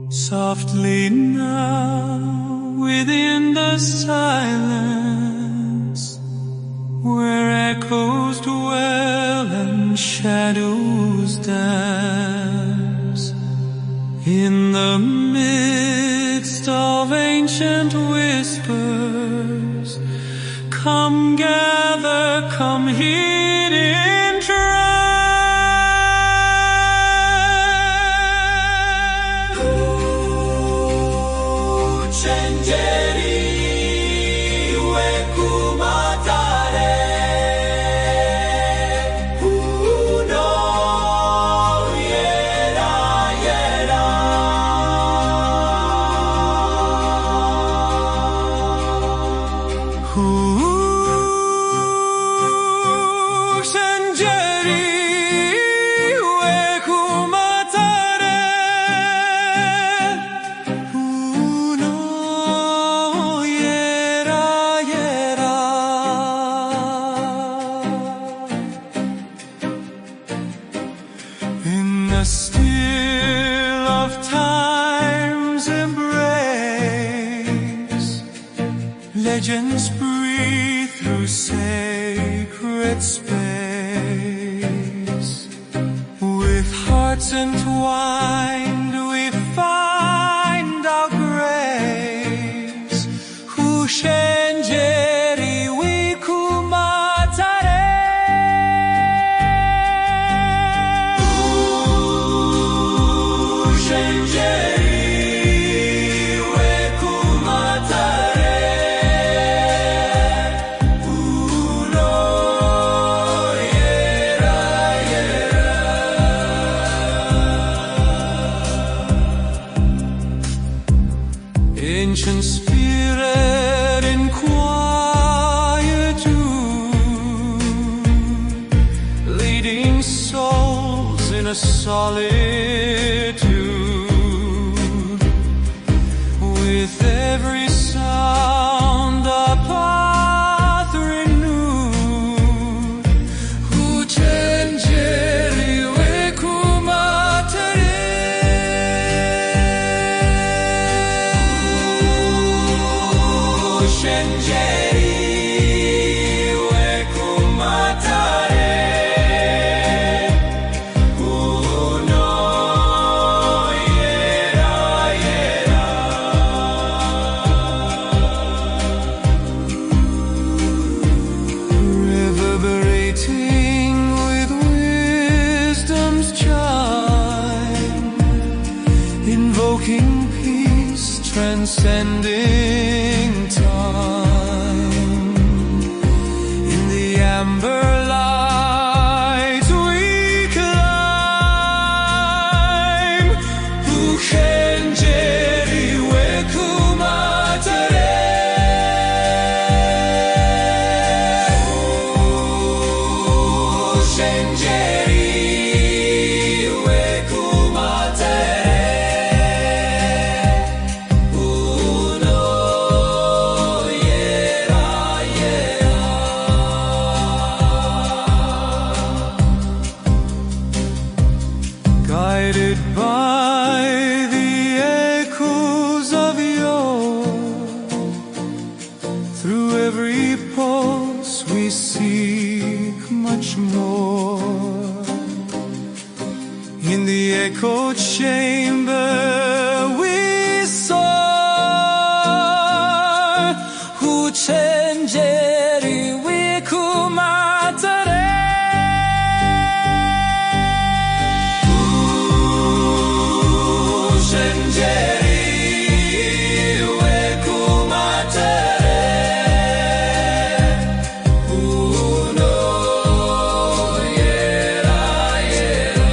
Softly now, within the silence, where echoes dwell and shadows dance, in the midst of ancient whispers, come gather, come heed in trance. Huchenjeri HwekuMatare, Uno yera yera. Huchenjeri HwekuMatare, Uno yera yera. In the still of time's embrace, legends breathe through sacred space. With hearts entwined, we find our grace. Huchenjeri HwekuMatare. Huchenjeri HwekuMatare, Uno yera yera. Ancient spirit in quietude, leading souls in a solitude. With every sound, a path renewed. Huchenjeri HwekuMatare. Huchenjeri HwekuMatare, Uno yera yera. Reverberating with wisdom's chime, invoking peace, transcending time. In the amber light we climb. Huchenjeri HwekuMatare. Huchenjeri HwekuMatare, Uno yera yera. Guided by the echoes of yore, through every pulse we seek much more. In the echo chamber we soar. Huchenjeri HwekuMatare. Huchenjeri HwekuMatare, Uno yera yera.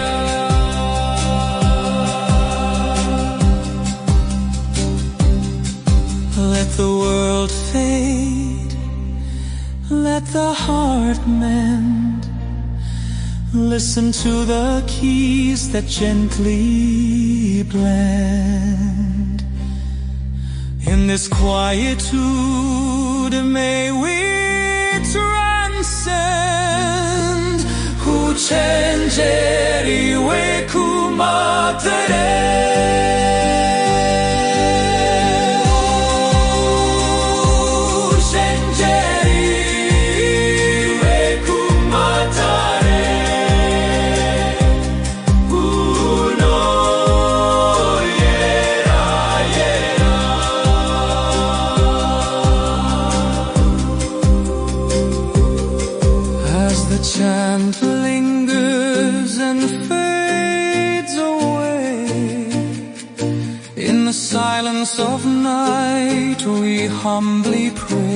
Let the world fade, let the heart mend. Listen to the keys that gently blend. In this quietude may we transcend. Huchenjeri HwekuMatare. silence of night we humbly pray.